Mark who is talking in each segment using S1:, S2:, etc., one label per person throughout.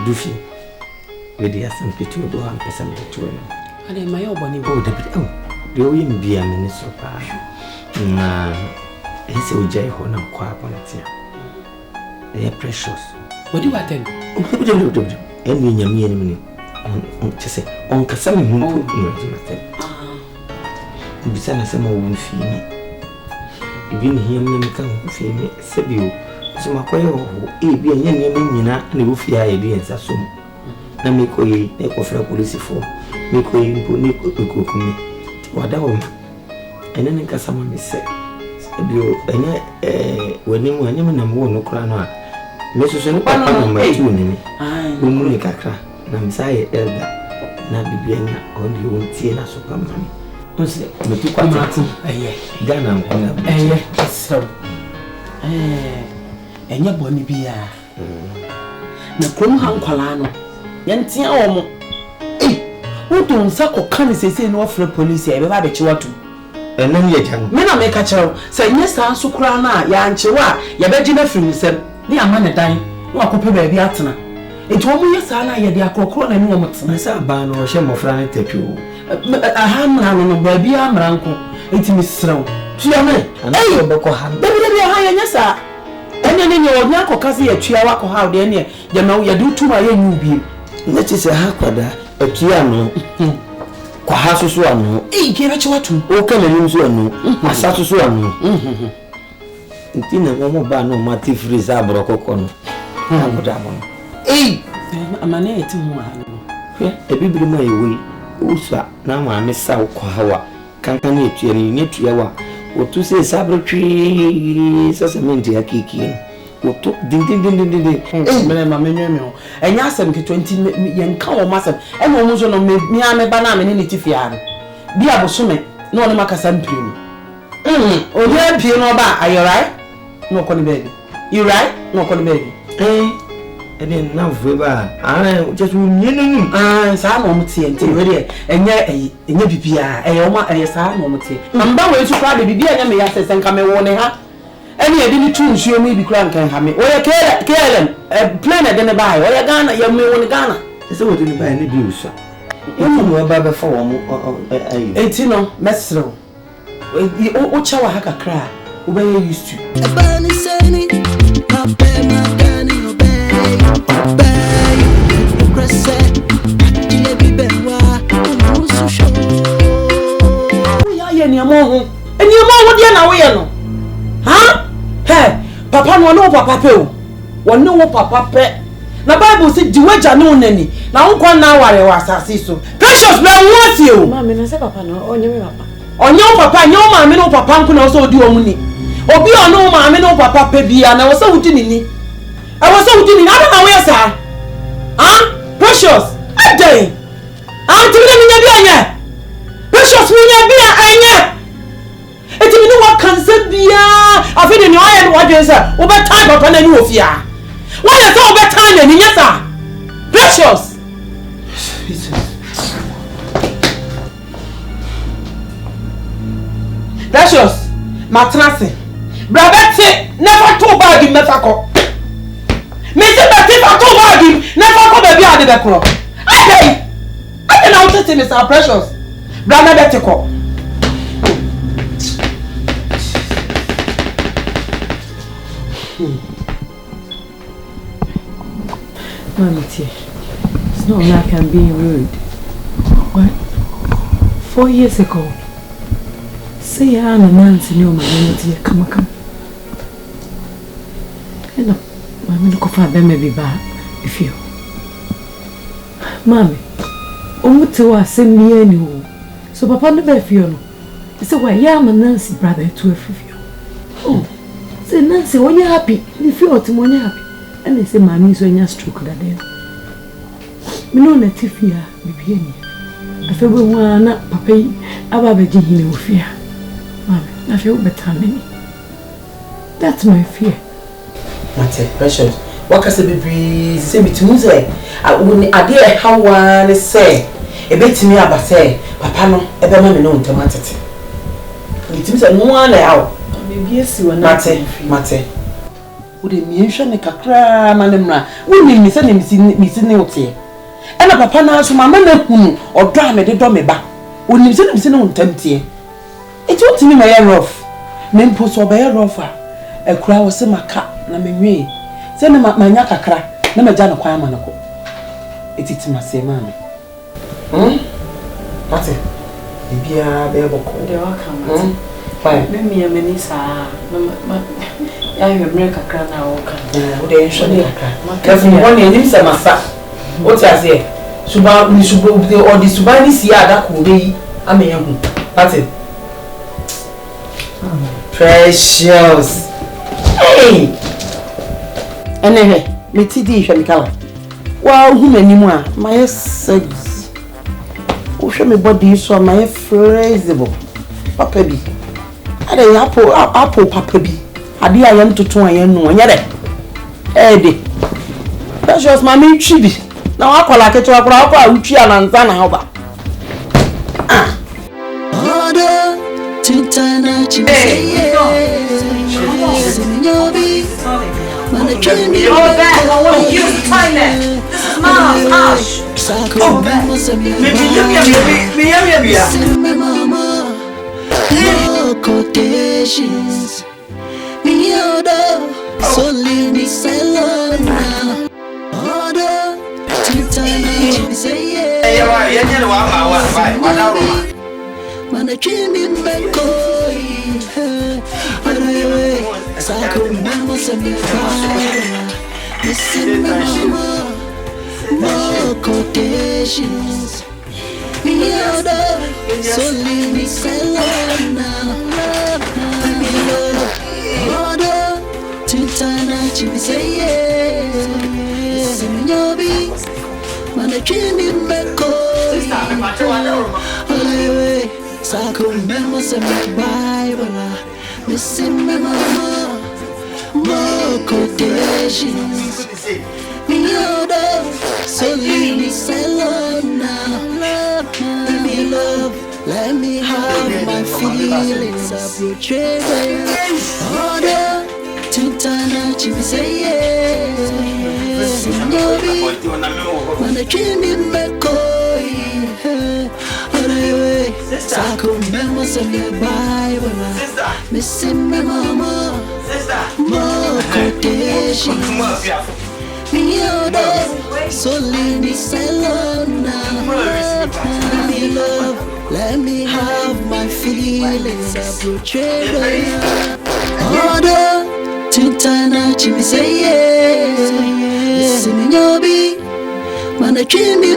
S1: Duffy. Lady has some pity do and some pity.
S2: And then my own body.
S1: Oh, the own be a minister. He's a jay on a quap on it. They are precious.
S2: What do you attend?
S1: And when you're me on to say, on Cassam, who besides some old female. You didn't hear me come female, said you. So my quail, be a young man, and you fear ideas as soon. Na me ko yi e ko fra police for me ko yi mpo ni ko kumi wada wo ene ne kasa ma me se bio ene wani mu anya na mo no kra no a me so no papa no ma tu ni ni mu ni kakra na me sai elda na bibia nya on di won tie na so pam ni on se me tu kwa ti Ghana nko na
S2: so enya boni bia na krom han kwala no yantia omo wodon nsa kokane sese no ofre police e be ba be chiwatu
S1: enam ye jan
S2: me na me ka chewo se nye sa nso kura na ya nchewa ya be gina firi nsem ne ama ne dan no akope ba bi atena enti wo mu ye sa na ye de akrokro na ne wo mutena
S1: sa ba no hye mofra ne tatwo
S2: aha mra no ba bi amra nko enti misrew tuya me
S1: ana be ko ha
S2: be ha ye nya sa ene ne nye onya kokase ye tuya wa ko ha de ne ye ma ye du tuma ye nyu bi
S1: neti se ha kwada atua no kwa ha soso anu
S2: kebe chiwatu
S1: o ka menim so anu asa soso anu ntina mo ba no mati freeze abro kokko no abuda mo
S2: amane eti ho ha
S1: e bibiri ma yewe usa na ma me sa kwa hawa kankan ne atua ni atua wa o tu se sabro twi sasamenti akiki oto din
S2: me ma menwe me ho enya asem ke 20 yenka wo masem e mo mu so no me ame ba na me ne tifia bi abosome no no makasa mpiri o dia pie no ba are you right no ko ni baby you right no ko ni baby
S1: e den na vwe ba just nyenu
S2: sa no mutie nti we de enya bibia o ma sa no mutie amba we su kwa de bibia nya me ya sesen ka me wo ne ha any edini tu nsuo mu bi kura nkan ha me oye KLM plane de ne bai oye Ghana ya me woni Ghana
S1: ese wo de ne bai ne bi usa enti no ba be fa wo mu ayi
S2: enti no mesro o chawa haka kra wo be used to
S3: abani seni ape magani obey krese ile bi benwa musu sho
S2: ya ye ni amo ho eni amo ho de na wo ye no ha hey papa no no papa pe o wonne wo papa pe na bible say diweja no nani na won na ware wa asase so precious bra won o
S4: ma me na say papa no onye me papa
S2: onye o papa nye o ma me no papa nko na so odi o mu ni obi ono ma me no papa pe bia na wo so wudi ni e wo so wudi ni na na wo yesa ha precious adai anti me nya bia nya precious me nya bia anya eti me no wa kanse bia afede ni oye no wadwen sa wo be tie papa na ni ofia wo ye so wo be tie na ni nyesa precious precious matrase brabete never to bag me fako me se bete fa to bag never ko be bia de be kro ade na wo tete me sa precious brana bete ko
S4: Mommy, it's not like I'm being rude. What? 4 years ago, say I'm a Nancy knew my name, dear, come. You know, Mammy, look for them maybe bad if you. Mommy, Umutu send me any. So Papa never feel. He said, why, yeah, I'm a Nancy brother to a few. Oh, say Nancy, when you're happy, if you're when you're happy. And they say, Mammy, so you're stroke that day. Me no na tifia bibi ani afebe wa na papa yi aba beji hini ofia mama na fe obetame. That's my fear.
S2: Mate precious wakase bibi se bitimu se ade e hawa ne se ebetimi aba se papa no ebe ma me no ntamatete bitimi se no na yawo bibi esi wa na mate Would me shun a cacra, Manamra, wouldn't miss any missing here. And a papa now, so my man or drama the dummy back. Wouldn't miss any no tempty. It won't me my rough. Men post or bear rougher. A crowd was my cat, Nammy. Send him up my yakakra, never done a quamanaco. It is my same man. What's it? Be a baby. They're welcome. Why? Me and Melissa. I America crown now. They should be. Because one name is a massa. What I say? Suba, we should go or the Subani Sia that could be a man. That's it. Precious. Hey! And then, me TD shall be color. Wow, who many more? My sex. Who show me body so my phrasable. Papa B. Ade apple papa bi ade ayam toto ayen no nya de ede precious mama twi bi na wakola keto akora akwa utwi ananza na hoba
S3: order tintana chimseye sinyobi mana chimi
S2: use kindness. This is Mom's hush. Oh,
S3: quotations me order solely salona order tintana chimseye mana chimi mbeko sako memo semba missing mama more quotations me order solely salona order tintana chimseye sinyobi mana chimi mbeko sako memo semba Bible missing mama more quotations me order solely salona let me have my feelings approachable order tintana chimseye sinyobi mana chimi mbeko sako memo semba Bible missing mama more quotations me order solely salona me love let me have my feelings approachable order tintana chimseye sinyobi mana chimi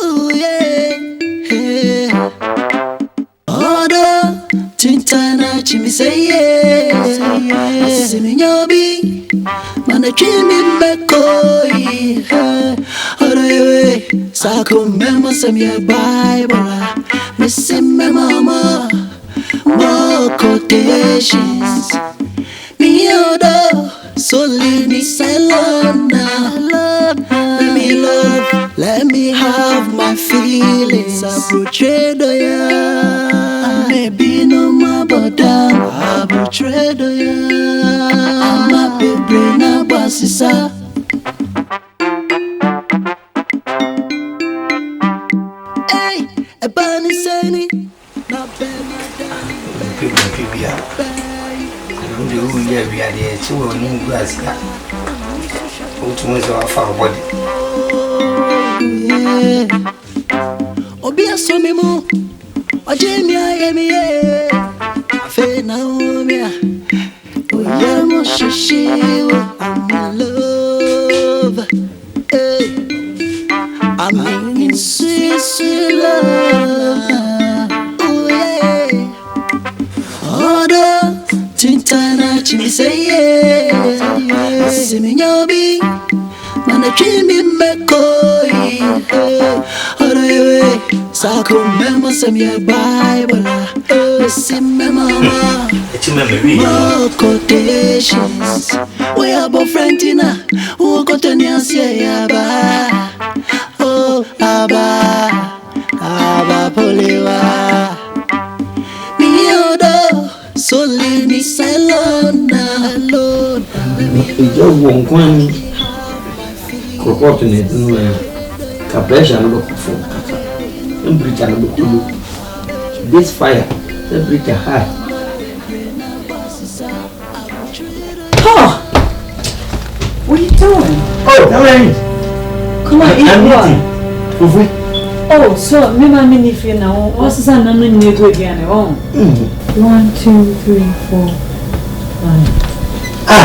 S3: oh yeah order tintana chimseye sinyobi mana chimi mbeko oraywe sako memo semya Bible missing mama more quotations me order solely salona me love let me have my feelings approachable yeah maybe no more but approachable yeah I'm a baby na basisa hey a bunny sani na baby
S1: the who we are there, two or no grass. Ultimately, our far body.
S3: Obia so me mo, Ojemia yemi ye, afe na omia, oyemo shishi, I'm in love, hey, I'm in sweet, sweet love, oh yeah, order. Tintana chimseye sinyobi mana chimi mbeko oraywe sako memo semya Bible missing mama more quotations we are both friends tina who got any answer yaba oh aba polewa. Miodo, solini salona, alone.
S1: Ijo won kwan kokot ne dunu ka pressure no go for kaka. Temperature no go cool. This fire, temperature high.
S4: Oh, what are you doing?
S1: Oh, come on.
S4: Come on, eat what? Oh, so me mama if you know. What's the name of the new again? Oh. 1, 2, 3, 4, 5.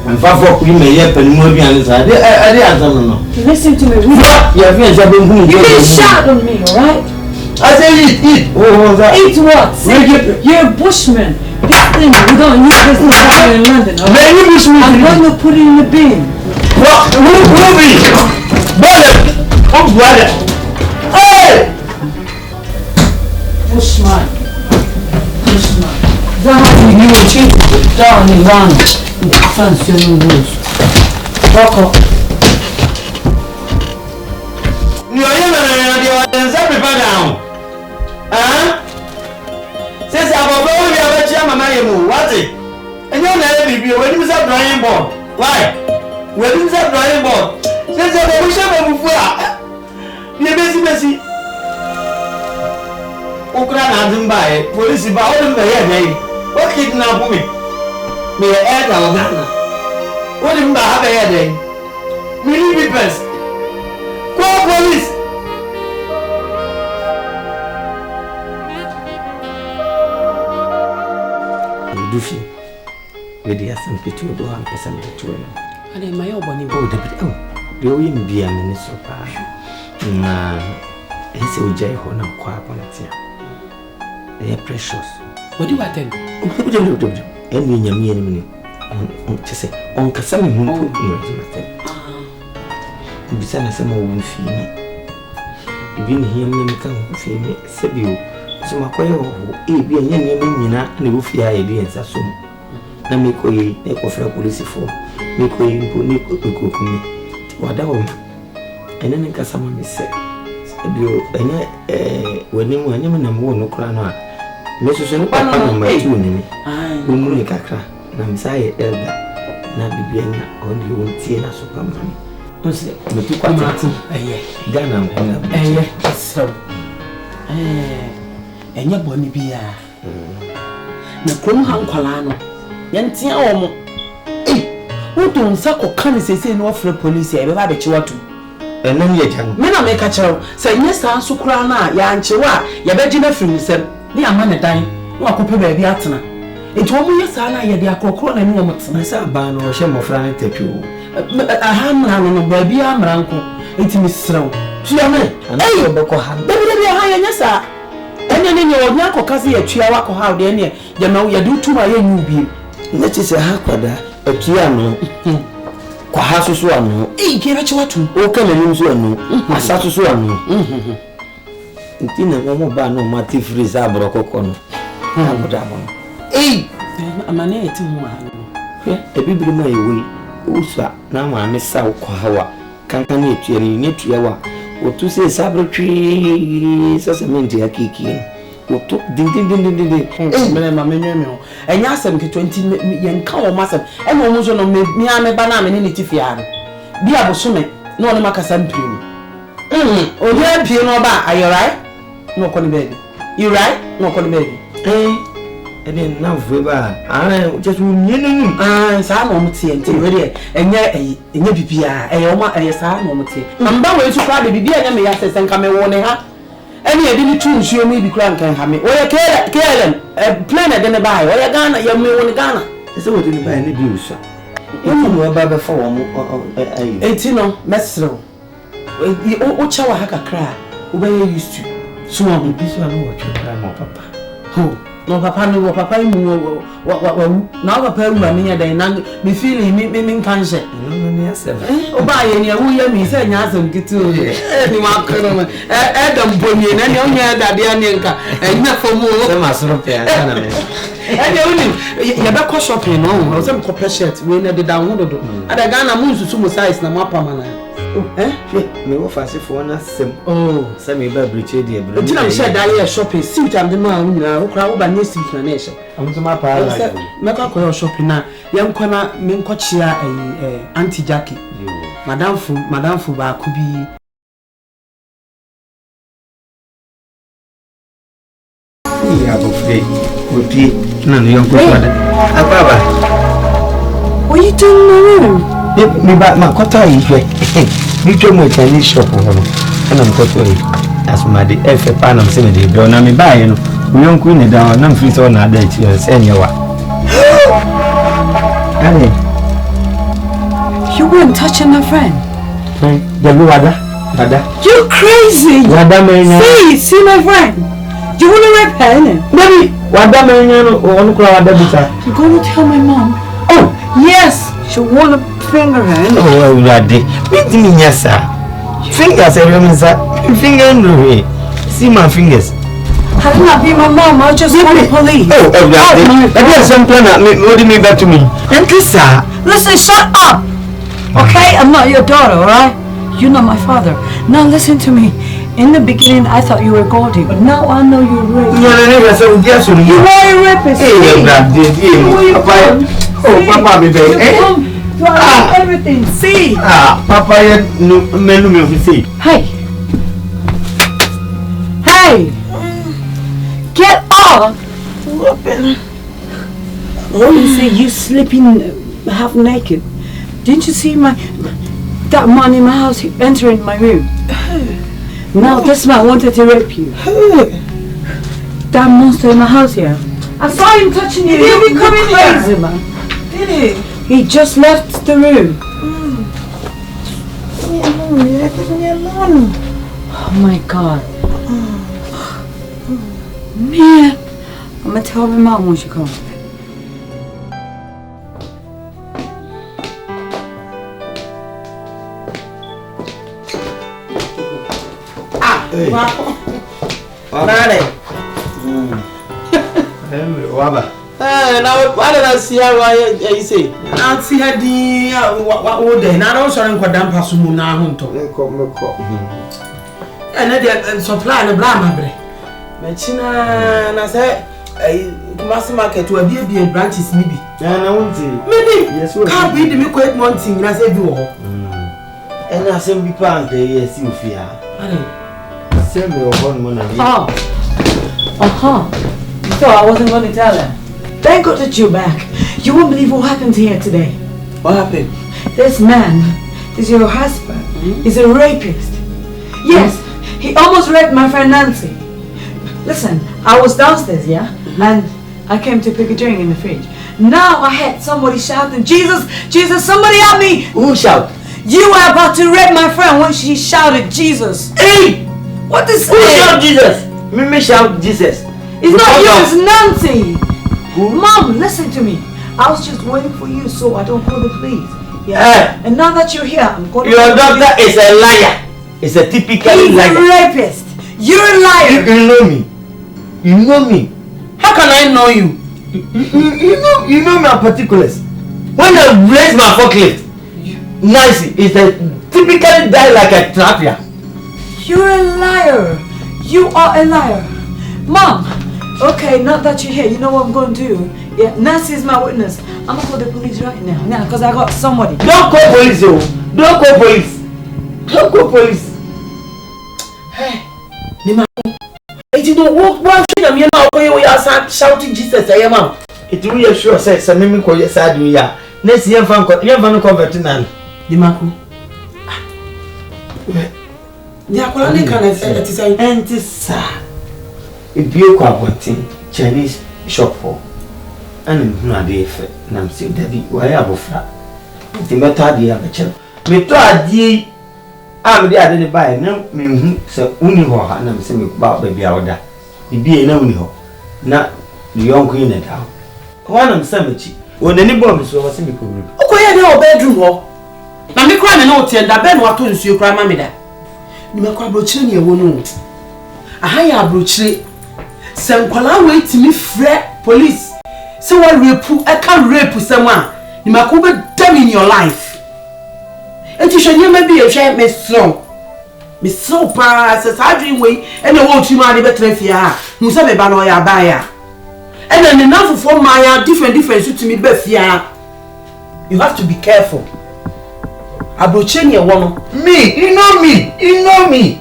S1: I'm far from we may have any more than this. I did.
S4: Listen to me. You can shout on me, alright?
S1: I say eat. Oh,
S4: eat what? You're a bushman. This thing, we don't use this thing in London, alright? I'm going to put it in the bin.
S1: What? Who be? Brother. Hey!
S4: Bushman. That you will cheat down in Ghana. Fancy your rules. Walk up.
S1: You are every down. Since I'm over here, I am a man. What it? And you'll never be when you have drawing board. Why? When you have drawing board. Since I wish I were you're busy. Ukraine and by police about all the way. What kidnap me? Me a head of Ghana. What did I have a headache? Million papers. Call police. Dufi. Lady has some picture do and some picture.
S2: And then my own bonnie.
S1: Oh, the way in be a minister. He said, Ujay Hona Quap on it. They are precious.
S2: What do you attend?
S1: And when you're me to say, on Cassam, who put me. Besides, some old fee. You've been here, Mamma, fee me, said you. So my coil, be a young man, and the roof here, and Sassum. Now make way, make of a police for. Make way, put me. What are and then Cassam said, when you were no crown. Mrs. Papa, my 2 name. I will make a crack. Namsai elder. Nabibiana on the own Tiana Superman. Don't say, but you come out. Ghana,
S2: so. And your bonny be a. The Crumham Colano. Yantia Omo. Who don't suckle can't say no for police, I have a chihuahua.
S1: And then yet,
S2: men make a child. Say, yes, I'm so crana, Yanchua, Yabagina from Nsem. They are man a dime. Walk up a baby atana. It told me yes, I had their cocoa and moments. I saw a ban or shame of Frank Tattoo. A ham on baby, I'm uncle. It's Miss Snow. She are men, and I will go ham. Baby, I yes, sir. And then your Nako Cassie a Chiawako how they near. You know, you do to my new beam.
S1: That is a hakwada, a Chiano. Kwahasu Suano.
S2: Eh, give it what to.
S1: O come and Suano. Masatu Suano. Tina Momo Bano, Mati Frisa Brococono.
S2: Eh, a manette to one.
S1: A baby my way. Usa, now I miss Sao Kwahawa. Can't you need to yawa. Or to say sabratory, Sassaminti a kiki. Or took ding. And yes, 20 young cow master, and almost on me, I'm a banana in it if you are. Be able to swim, no one make a sampling. Oh, yeah, piano bar, are you right? No, Connie baby. You right? No, Connie baby. Eh? And then now, Weber, I just win. Some moments here, and yet, a PPR, a Oma, and a sad moment here. I'm bound to cry the baby and me access and come and warn her. And you didn't choose you, maybe crank can have me. Or a care a planet in a buy, or a Ghana, you may want a Ghana. It's all didn't buy any views, sir. You know about the form, 18 Messro. You old shower hack a cry, where you used to. So I'm this one, what you cry, my papa. Who? No, papa, no, papa, what, now a pair of me, they me feeling me cancer. Oh, by any who hear me say, Yasan, get to any mark, Adam Bonnie, and any only that the Anyanka, and not for more. The master of the and only you're back shopping, no, or some copper shirt, we never downloaded. At a Ghana moves to sumo size, no more permanent. Me wo fast for na sem. Say me ba breche dey bro.
S2: Until I'm sure that you shopping. See am the man nyina wo kra wo ba na suit na na shop.
S1: I'm so my pa like.
S2: Me ka ko shopping na yam ko na me nko chia anti Jackie. Madam fu ba ku bi.
S1: Yeah, but free. Would no young father. Baba.
S4: What are you doing in my room?
S1: Me back my quarter here. Me to my Chinese shop and I'm quarter. As my the F pan I'm saying the door na me buy you know. We don't queen it down and free on that date you send you what.
S4: You weren't touching my friend.
S1: The Wada.
S4: You're crazy. See my friend. You want to rape her, innit?
S1: Baby, Wada Mariano or on Wada Bita.
S4: You're going to tell my mom.
S1: Oh,
S4: yes. She want to finger her, innit?
S1: Oh, Raddy. Beat me, yes, sir. Fingers, finger in the way. See my fingers.
S4: How did not be my mom? I'll just call the police.
S1: Oh, Raddy. There's some plan holding me back to me. And this, sir.
S4: Listen, shut up. Okay? I'm not your daughter, alright? You're not my father. Now listen to me. In the beginning, I thought you were Goldie, but now I know you're a rapist.
S1: No,
S4: you are a rapist.
S1: Papa, baby.
S4: Everything. See?
S1: Papa, no, see.
S4: Hey. Get off. What you say? You sleeping half naked? Didn't you see that man in my house entering my room? Now this man wanted to rape you. That monster in my house here. I saw him touching you. Did he come in crazy, man? Did he? He just left the room. Leave me alone. Oh my God. Man, I'm gonna tell my mom when she comes.
S1: Waba.
S2: Now why did I see her? Why you say? I see her the what day. Now don't sorry for damn pasumu na hunto. And then supply the blama bre. Mechina na say mass market will be branches maybe.
S1: Na won't
S2: maybe. Yes, can't be the quite monthing na say do ho.
S1: And I say we plan the yes you fear. Send me one money.
S4: So I wasn't going to tell her. Thank God that you're back. You won't believe what happened here today.
S2: What happened?
S4: This man is your husband. He's a rapist. Yes, he almost raped my friend Nancy. Listen, I was downstairs, yeah? And I came to pick a drink in the fridge. Now I heard somebody shouting, Jesus, Jesus, somebody help me!
S1: Who shout?
S4: You were about to rape my friend when she shouted, Jesus.
S1: Hey!
S4: What is
S1: Who shout Jesus? Me shout Jesus.
S4: It's not you, it's Nancy. Mom, listen to me. I was just waiting for you so I don't call the police. Yeah. And now that you're here, I'm going to...
S1: Your doctor is a liar. It's a typical liar.
S4: He's a rapist. You're a liar.
S1: You know me. You know me.
S2: How can I know you?
S1: You know my particulars. When I raise my forklift, Nancy is a typically die like a trapper.
S4: You're a liar. You are a liar. Mom, okay, now that you're here, you know what I'm going to do? Yeah, Nancy is my witness. I'm going to call the police right now. Now, because I got somebody.
S1: Don't call police, oh. Don't call police. Don't call police.
S2: Hey, Nima. You don't walk one thing. I'm here now. We are shouting Jesus. I am out.
S1: It will reassure say, "Some men call you sad. We are next year. Fan converting now."
S2: Dimaku. They are calling can say
S1: anti sir. If you go Akwantuo Chinese shop for, and na dey fe na me say David why abofra. The matter dey abechel. Me to adi am dey ade ne buy na me hu say uni ho ha na me say me ba ba bia oda. Bibi na uni ho. Na the young queen na down. One am say mechi. Won ani bomb so was me ko room.
S2: Okoye dey o bedroom ho. Na me kra me na o tie da bed wa to nsuo kra ma me da. Ni me kwa brochire ne ewo no. Aha ya brochire. Se nkwala wait me frɛ police. Se wa rape, I can rape someone. Ni me ko be damn in your life. enti hwe nyema bi ehwe me so pa se sa dream way ene wo tuma de betre fia hu se me ba no ya ba ya ene ne nafofo ma ya different so tumi ba fia. You have to be careful. Abrocheni e wo no
S1: me you know me you know me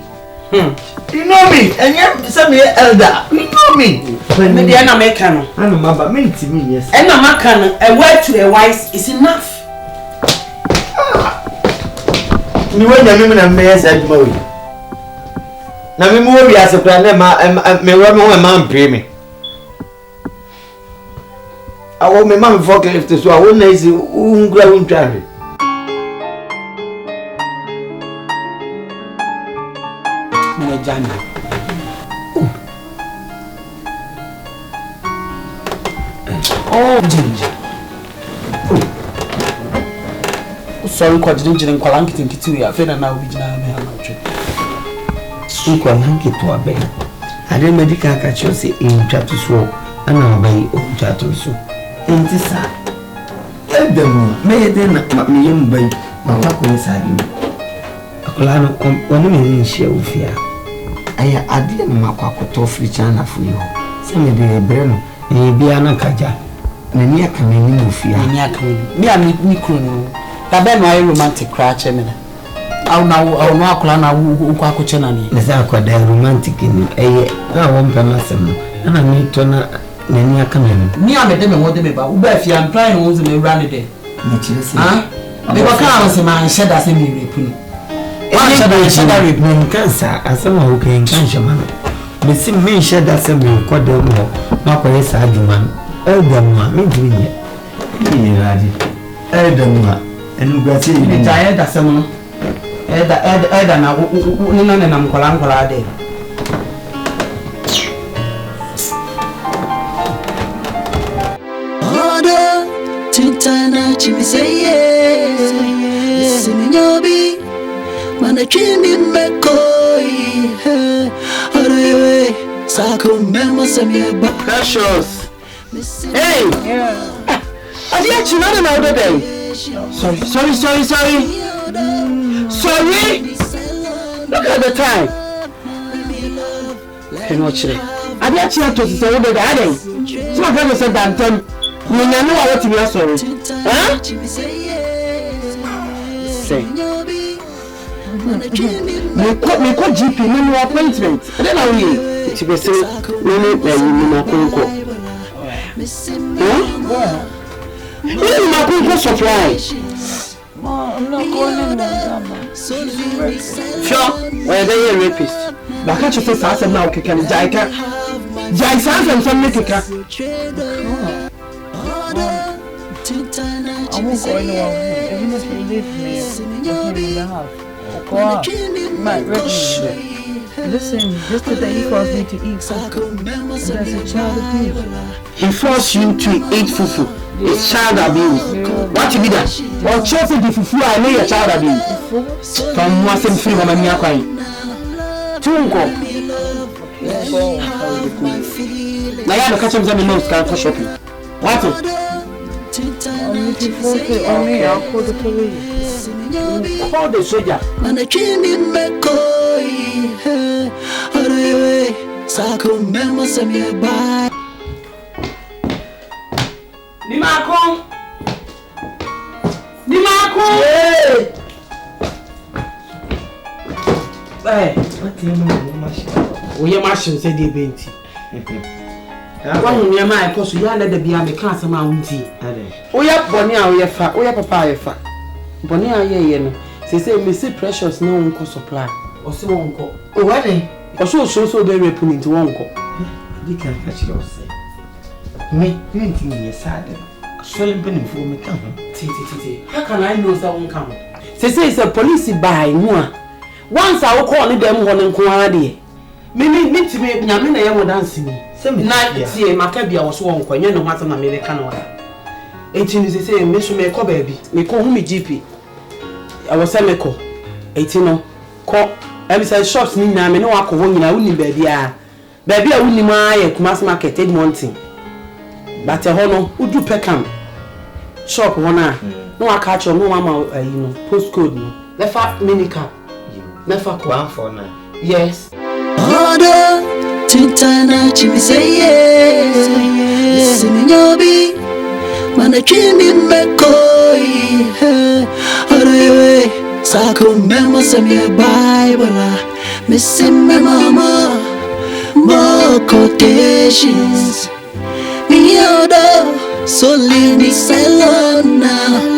S1: and you say me elder you know me
S2: me dey na make no
S1: anu maba me ntimi yes
S2: and na maka no a word to a wise is enough.
S1: Ni wanya me na me yes aduma we na me mo wi asekura na me wo ma mpre me awo me ma me forklift so awo na isi ungura untware
S2: me jana ginger sorry kwa ginger nkwala nkiti we afena na obi gina me ha matwe
S1: nkwala nkiti wa be ade medical ka cho se intwa to so ana obai o twa to so enti sa edemu me de na me yem bai ma pa ko ni sa bi akola no onu me ni hia ofia aya ade ma kwa koto free chana fu yo se me de bre no e bia na kaja na ni aka me ni ofia
S2: ni aka me a ni kro no ta be no romantic cry che me na au na akola na wo kwa ko che na ni
S1: na sa kwa da romantic ni eye na wo mpa masem na me to na ni aka me
S2: ni a me de me wo de me ba wo ba fia am trying wo ze me run de
S1: ni chire se
S2: me ba ka se ma sheda se me repu
S1: ni sheda repu ni kansa asema wo kan shema no me si me sheda se me ko de mo na ko yesa adwuma no edamwa me dwuye ni radi edamwa enu gwati
S2: ni jaye da se mo eda na ni na mkola de
S3: Tintana chimiseye Siminyobi Mana chimi mekoi Arewe Sako memo semyeba
S2: Precious. Hey! Adi ya chinana na odo day. Sorry. Look at the time. Hey, no chile. Adi ya china to se odo day ade. Sima kwa se dantem. Ni nyanu wa wati mi sorry. Huh? Say. Me ko GP no appointment. Then I will. Ti be say no na konko. You ma konko surprise.
S4: I'm not going anywhere.
S2: Sure. Why they a rapist? Ba ka chese sa asem na okeka ni jaika. Jai sa asem so me keka.
S4: I won't go anywhere. Even if you leave me in the house. Go out. My listen, just today he forced me to eat fufu. That's a child abuse.
S2: He forced you to eat fufu. It's child abuse. What you be that? Or chosen the fufu I know your child abuse. From wasn't free mama ni akwai. Tunko. Na ya no catch him some no scan for shopping. What?
S4: If you force it on me, I'll call the police.
S2: Call the soldier.
S3: Manachini mekoi Arewe Sako memo semyeba
S2: Ni makon. Eh,
S1: what you know machine
S2: we machine say dey benti. One near my cause you are the bia me class amount. Oh, yeah, Bonnie, I fa, oh, yeah, papa, fa. Bonnie, I hear no. Say, Missy Precious, no uncle supply. Or so uncle. Oh, what eh? Or so very pulling to uncle.
S1: You can catch yourself. Me, thinking yes, sad. Swelling penny for me come.
S2: How can I know that won't come? Say, it's a police by more. Once I will call them one and quality. Me to me, Yamina, I will dance me. Night, see, Macabia was one coin, you know what an American one. 18 is the same, Miss Meko baby. Me call me GP. I was a Meko. 18 call. I said, shops mean I know I could win. I wouldn't baby. Baby, I wouldn't my mass market, Edmonton. But a honor, would you Peckham? Shop one. No, I catch your no mamma, postcode. Mefa minika. Mefa ko.
S1: 149.
S2: Yes.
S3: Order tintana chimi say yes. Siminyobi mana chimi mekoi. Order sako memo semye Bible. Missing my mama. More quotations. Me order solely salon now.